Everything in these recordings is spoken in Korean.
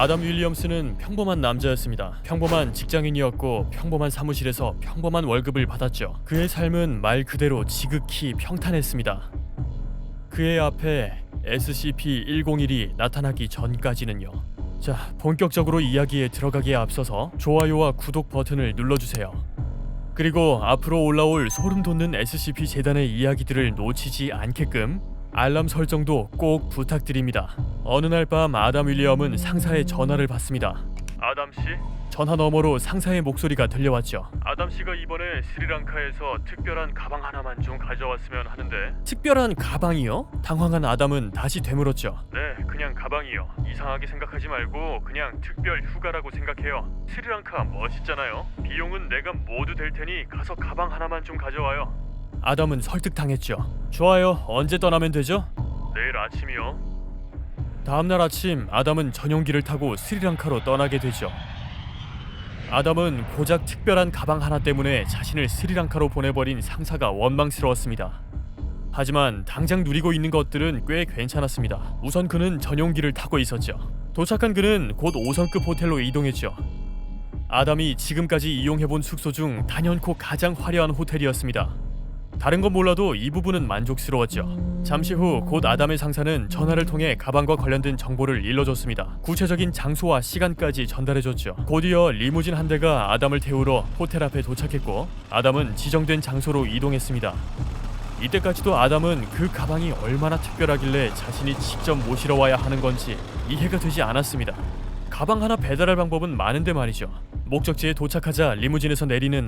아담 윌리엄스는 평범한 남자였습니다. 평범한 직장인이었고 평범한 사무실에서 평범한 월급을 받았죠. 그의 삶은 말 그대로 지극히 평탄했습니다. 그의 앞에 SCP-101이 나타나기 전까지는요. 자, 본격적으로 이야기에 들어가기에 앞서서 좋아요와 구독 버튼을 눌러주세요. 그리고 앞으로 올라올 소름 돋는 SCP 재단의 이야기들을 놓치지 않게끔 알람 설정도 꼭 부탁드립니다. 어느 날 밤 아담 윌리엄은 상사의 전화를 받습니다. 아담 씨? 전화 너머로 상사의 목소리가 들려왔죠. 아담 씨가 이번에 스리랑카에서 특별한 가방 하나만 좀 가져왔으면 하는데. 특별한 가방이요? 당황한 아담은 다시 되물었죠. 네, 그냥 가방이요. 이상하게 생각하지 말고 그냥 특별 휴가라고 생각해요. 스리랑카 멋있잖아요. 비용은 내가 모두 댈 테니 가서 가방 하나만 좀 가져와요. 아담은 설득당했죠. 좋아요. 언제 떠나면 되죠? 내일 아침이요. 다음날 아침 아담은 전용기를 타고 스리랑카로 떠나게 되죠. 아담은 고작 특별한 가방 하나 때문에 자신을 스리랑카로 보내버린 상사가 원망스러웠습니다. 하지만 당장 누리고 있는 것들은 꽤 괜찮았습니다. 우선 그는 전용기를 타고 있었죠. 도착한 그는 곧 5성급 호텔로 이동했죠. 아담이 지금까지 이용해본 숙소 중 단연코 가장 화려한 호텔이었습니다. 다른 건 몰라도 이 부분은 만족스러웠죠. 잠시 후 곧 아담의 상사는 전화를 통해 가방과 관련된 정보를 일러줬습니다. 구체적인 장소와 시간까지 전달해줬죠. 곧이어 리무진 한 대가 아담을 태우러 호텔 앞에 도착했고 아담은 지정된 장소로 이동했습니다. 이때까지도 아담은 그 가방이 얼마나 특별하길래 자신이 직접 모시러 와야 하는 건지 이해가 되지 않았습니다. 가방 하나 배달할 방법은 많은데 말이죠. 목적지에 도착하자 리무진에서 내리는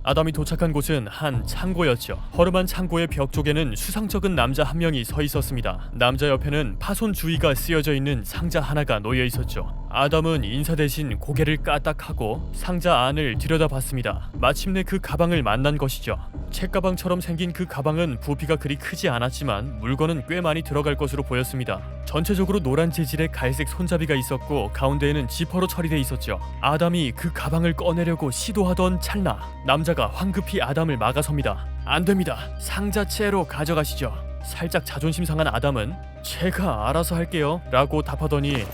아담이 도착한 곳은 한 창고였죠. 허름한 창고의 벽 쪽에는 수상쩍은 남자 한 명이 서 있었습니다. 남자 옆에는 파손 주의가 쓰여져 있는 상자 하나가 놓여 있었죠. 아담은 인사 대신 고개를 까딱하고 상자 안을 들여다봤습니다. 마침내 그 가방을 만난 것이죠. 책가방처럼 생긴 그 가방은 부피가 그리 크지 않았지만 물건은 꽤 많이 들어갈 것으로 보였습니다. 전체적으로 노란 재질의 갈색 손잡이가 있었고 가운데에는 지퍼로 처리돼 있었죠. 아담이 그 가방을 꺼내려고 시도하던 찰나 남자가 황급히 아담을 막아섭니다. 안 됩니다. 상자채로 가져가시죠. 살짝 자존심 상한 아담은 제가 알아서 할게요 라고 답하더니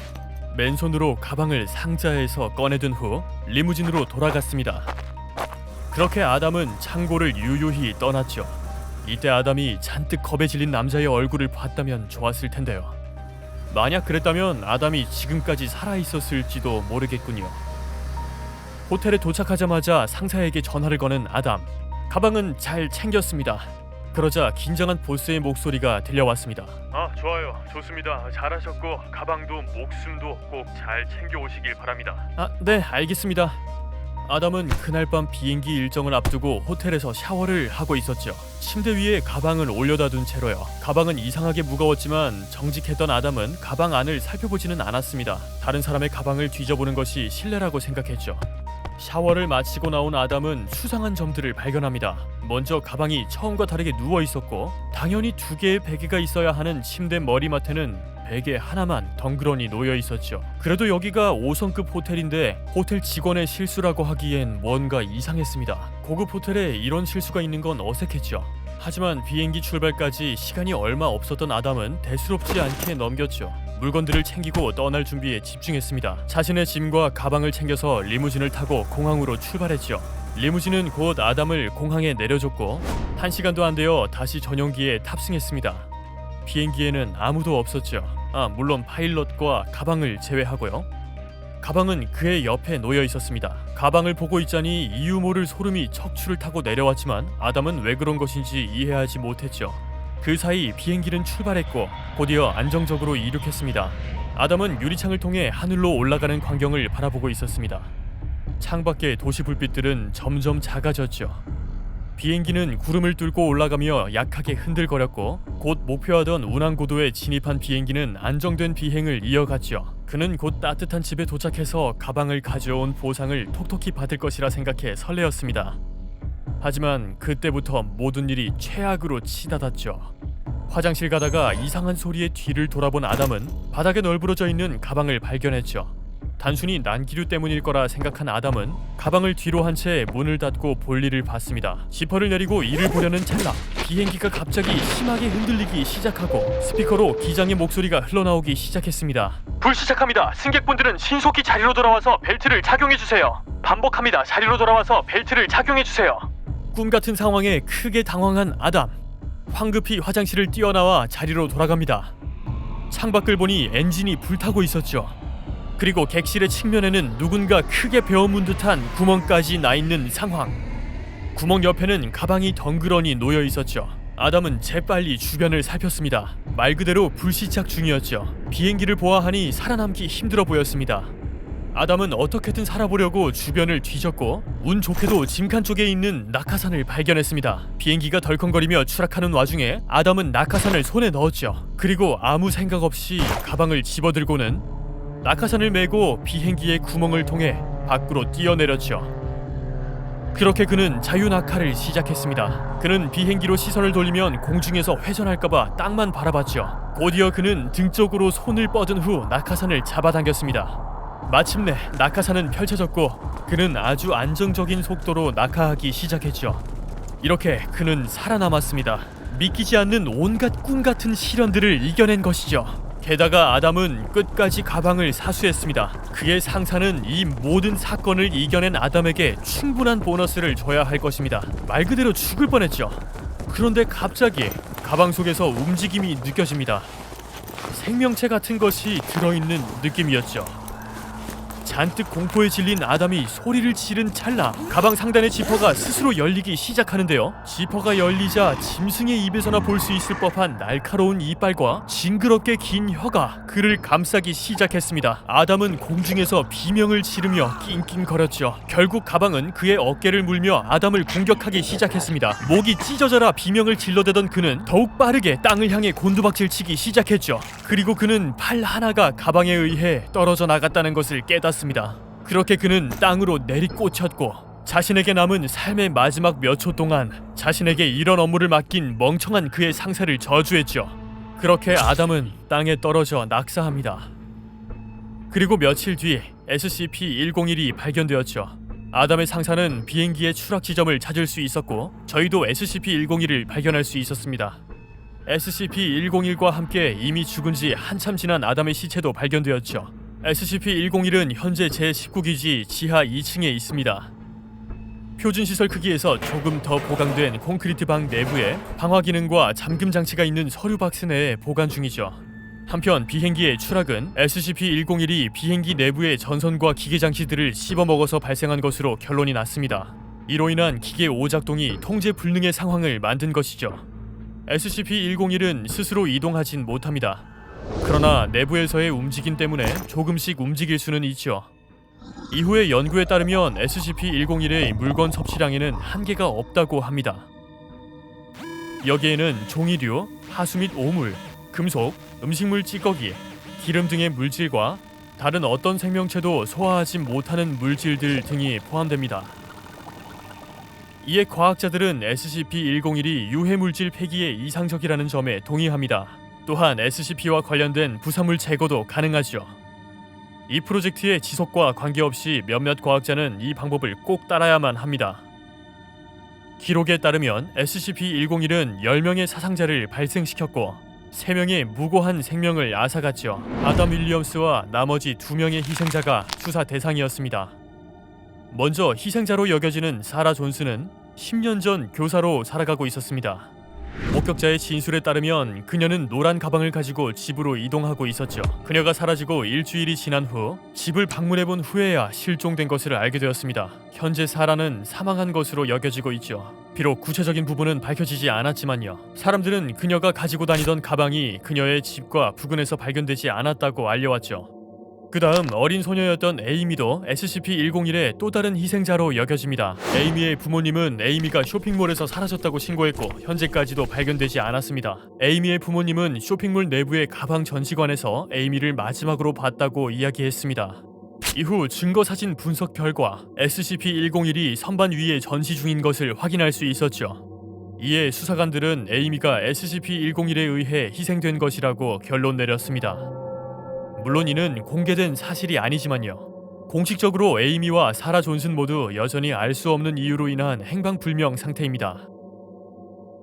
맨손으로 가방을 상자에서 꺼내든 후 리무진으로 돌아갔습니다. 그렇게 아담은 창고를 유유히 떠났죠. 이때 아담이 잔뜩 겁에 질린 남자의 얼굴을 봤다면 좋았을 텐데요. 만약 그랬다면 아담이 지금까지 살아있었을지도 모르겠군요. 호텔에 도착하자마자 상사에게 전화를 거는 아담. 가방은 잘 챙겼습니다. 그러자 긴장한 보스의 목소리가 들려왔습니다. 좋아요. 좋습니다. 잘하셨고 가방도 목숨도 꼭 잘 챙겨오시길 바랍니다. 네, 알겠습니다. 아담은 그날 밤 비행기 일정을 앞두고 호텔에서 샤워를 하고 있었죠. 침대 위에 가방을 올려다 둔 채로요. 가방은 이상하게 무거웠지만 정직했던 아담은 가방 안을 살펴보지는 않았습니다. 다른 사람의 가방을 뒤져보는 것이 실례라고 생각했죠. 샤워를 마치고 나온 아담은 수상한 점들을 발견합니다. 먼저 가방이 처음과 다르게 누워 있었고 당연히 2개의 베개가 있어야 하는 침대 머리맡에는 베개 하나만 덩그러니 놓여 있었죠. 그래도 여기가 5성급 호텔인데 호텔 직원의 실수라고 하기엔 뭔가 이상했습니다. 고급 호텔에 이런 실수가 있는 건 어색했죠. 하지만 비행기 출발까지 시간이 얼마 없었던 아담은 대수롭지 않게 넘겼죠. 물건들을 챙기고 떠날 준비에 집중했습니다. 자신의 짐과 가방을 챙겨서 리무진을 타고 공항으로 출발했죠. 리무진은 곧 아담을 공항에 내려줬고 1시간도 안 되어 다시 전용기에 탑승했습니다. 비행기에는 아무도 없었죠. 물론 파일럿과 가방을 제외하고요. 가방은 그의 옆에 놓여 있었습니다. 가방을 보고 있자니 이유 모를 소름이 척추를 타고 내려왔지만 아담은 왜 그런 것인지 이해하지 못했죠. 그 사이 비행기는 출발했고 곧이어 안정적으로 이륙했습니다. 아담은 유리창을 통해 하늘로 올라가는 광경을 바라보고 있었습니다. 창밖의 도시 불빛들은 점점 작아졌죠. 비행기는 구름을 뚫고 올라가며 약하게 흔들거렸고 곧 목표하던 운항고도에 진입한 비행기는 안정된 비행을 이어갔죠. 그는 곧 따뜻한 집에 도착해서 가방을 가져온 보상을 톡톡히 받을 것이라 생각해 설레었습니다. 하지만 그때부터 모든 일이 최악으로 치닫았죠. 화장실 가다가 이상한 소리에 뒤를 돌아본 아담은 바닥에 널브러져 있는 가방을 발견했죠. 단순히 난기류 때문일 거라 생각한 아담은 가방을 뒤로 한 채 문을 닫고 볼일을 봤습니다. 지퍼를 내리고 이를 보려는 찰나 비행기가 갑자기 심하게 흔들리기 시작하고 스피커로 기장의 목소리가 흘러나오기 시작했습니다. 불시착합니다. 승객분들은 신속히 자리로 돌아와서 벨트를 착용해주세요. 반복합니다. 자리로 돌아와서 벨트를 착용해주세요. 꿈같은 상황에 크게 당황한 아담, 황급히 화장실을 뛰어나와 자리로 돌아갑니다. 창밖을 보니 엔진이 불타고 있었죠. 그리고 객실의 측면에는 누군가 크게 베어문 듯한 구멍까지 나 있는 상황. 구멍 옆에는 가방이 덩그러니 놓여 있었죠. 아담은 재빨리 주변을 살폈습니다. 말 그대로 불시착 중이었죠. 비행기를 보아하니 살아남기 힘들어 보였습니다. 아담은 어떻게든 살아보려고 주변을 뒤졌고 운 좋게도 짐칸 쪽에 있는 낙하산을 발견했습니다. 비행기가 덜컹거리며 추락하는 와중에 아담은 낙하산을 손에 넣었죠. 그리고 아무 생각 없이 가방을 집어들고는 낙하산을 메고 비행기의 구멍을 통해 밖으로 뛰어내렸죠. 그렇게 그는 자유낙하를 시작했습니다. 그는 비행기로 시선을 돌리면 공중에서 회전할까봐 땅만 바라봤죠. 곧이어 그는 등 쪽으로 손을 뻗은 후 낙하산을 잡아당겼습니다. 마침내 낙하산은 펼쳐졌고 그는 아주 안정적인 속도로 낙하하기 시작했죠. 이렇게 그는 살아남았습니다. 믿기지 않는 온갖 꿈같은 시련들을 이겨낸 것이죠. 게다가 아담은 끝까지 가방을 사수했습니다. 그의 상사는 이 모든 사건을 이겨낸 아담에게 충분한 보너스를 줘야 할 것입니다. 말 그대로 죽을 뻔했죠. 그런데 갑자기 가방 속에서 움직임이 느껴집니다. 생명체 같은 것이 들어있는 느낌이었죠. 잔뜩 공포에 질린 아담이 소리를 지른 찰나 가방 상단의 지퍼가 스스로 열리기 시작하는데요. 지퍼가 열리자 짐승의 입에서나 볼 수 있을 법한 날카로운 이빨과 징그럽게 긴 혀가 그를 감싸기 시작했습니다. 아담은 공중에서 비명을 지르며 낑낑거렸죠. 결국 가방은 그의 어깨를 물며 아담을 공격하기 시작했습니다. 목이 찢어져라 비명을 질러대던 그는 더욱 빠르게 땅을 향해 곤두박질치기 시작했죠. 그리고 그는 팔 하나가 가방에 의해 떨어져 나갔다는 것을 깨닫습니다. 그렇게 그는 땅으로 내리꽂혔고 자신에게 남은 삶의 마지막 몇 초 동안 자신에게 이런 업무를 맡긴 멍청한 그의 상사를 저주했죠. 그렇게 아담은 땅에 떨어져 낙사합니다. 그리고 며칠 뒤 SCP-101이 발견되었죠. 아담의 상사는 비행기의 추락 지점을 찾을 수 있었고 저희도 SCP-101을 발견할 수 있었습니다. SCP-101과 함께 이미 죽은 지 한참 지난 아담의 시체도 발견되었죠. SCP-101은 현재 제19기지 지하 2층에 있습니다. 표준 시설 크기에서 조금 더 보강된 콘크리트 방 내부에 방화 기능과 잠금 장치가 있는 서류 박스 내에 보관 중이죠. 한편 비행기의 추락은 SCP-101이 비행기 내부의 전선과 기계 장치들을 씹어먹어서 발생한 것으로 결론이 났습니다. 이로 인한 기계 오작동이 통제 불능의 상황을 만든 것이죠. SCP-101은 스스로 이동하진 못합니다. 그러나 내부에서의 움직임 때문에 조금씩 움직일 수는 있죠. 이후의 연구에 따르면 SCP-101의 물건 섭취량에는 한계가 없다고 합니다. 여기에는 종이류, 하수 및 오물, 금속, 음식물 찌꺼기, 기름 등의 물질과 다른 어떤 생명체도 소화하지 못하는 물질들 등이 포함됩니다. 이에 과학자들은 SCP-101이 유해물질 폐기에 이상적이라는 점에 동의합니다. 또한 SCP와 관련된 부산물 제거도 가능하죠. 이 프로젝트의 지속과 관계없이 몇몇 과학자는 이 방법을 꼭 따라야만 합니다. 기록에 따르면 SCP-101은 10명의 사상자를 발생시켰고 3명의 무고한 생명을 앗아갔죠. 아담 윌리엄스와 나머지 2명의 희생자가 수사 대상이었습니다. 먼저 희생자로 여겨지는 사라 존스는 10년 전 교사로 살아가고 있었습니다. 목격자의 진술에 따르면 그녀는 노란 가방을 가지고 집으로 이동하고 있었죠. 그녀가 사라지고 일주일이 지난 후 집을 방문해본 후에야 실종된 것을 알게 되었습니다. 현재 사라는 사망한 것으로 여겨지고 있죠. 비록 구체적인 부분은 밝혀지지 않았지만요. 사람들은 그녀가 가지고 다니던 가방이 그녀의 집과 부근에서 발견되지 않았다고 알려왔죠. 그 다음 어린 소녀였던 에이미도 SCP-101의 또 다른 희생자로 여겨집니다. 에이미의 부모님은 에이미가 쇼핑몰에서 사라졌다고 신고했고 현재까지도 발견되지 않았습니다. 에이미의 부모님은 쇼핑몰 내부의 가방 전시관에서 에이미를 마지막으로 봤다고 이야기했습니다. 이후 증거사진 분석 결과 SCP-101이 선반 위에 전시 중인 것을 확인할 수 있었죠. 이에 수사관들은 에이미가 SCP-101에 의해 희생된 것이라고 결론 내렸습니다. 물론 이는 공개된 사실이 아니지만요. 공식적으로 에이미와 사라 존슨 모두 여전히 알 수 없는 이유로 인한 행방불명 상태입니다.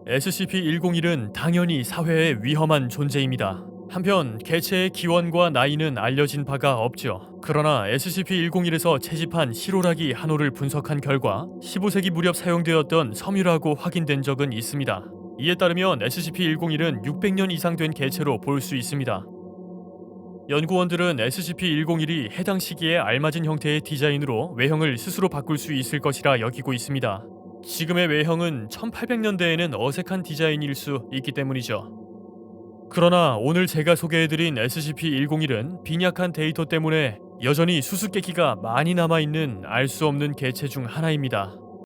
SCP-101은 당연히 사회에 위험한 존재입니다. 한편 개체의 기원과 나이는 알려진 바가 없죠. 그러나 SCP-101에서 채집한 실오라기 한 호를 분석한 결과 15세기 무렵 사용되었던 섬유라고 확인된 적은 있습니다. 이에 따르면 SCP-101은 600년 이상 된 개체로 볼 수 있습니다. 연구원들은 SCP-101이 해당 시기에 알맞은 형태의 디자인으로 외형을 스스로 바꿀 수 있을 것이라 여기고 있습니다. 지금의 외형은 1800년대에는 어색한 디자인일 수 있기 때문이죠. 그러나 오늘 제가 소개해드린 SCP-101은 빈약한 데이터 때문에 여전히 수수께끼가 많이 남아있는 알 수 없는 개체 중 하나입니다.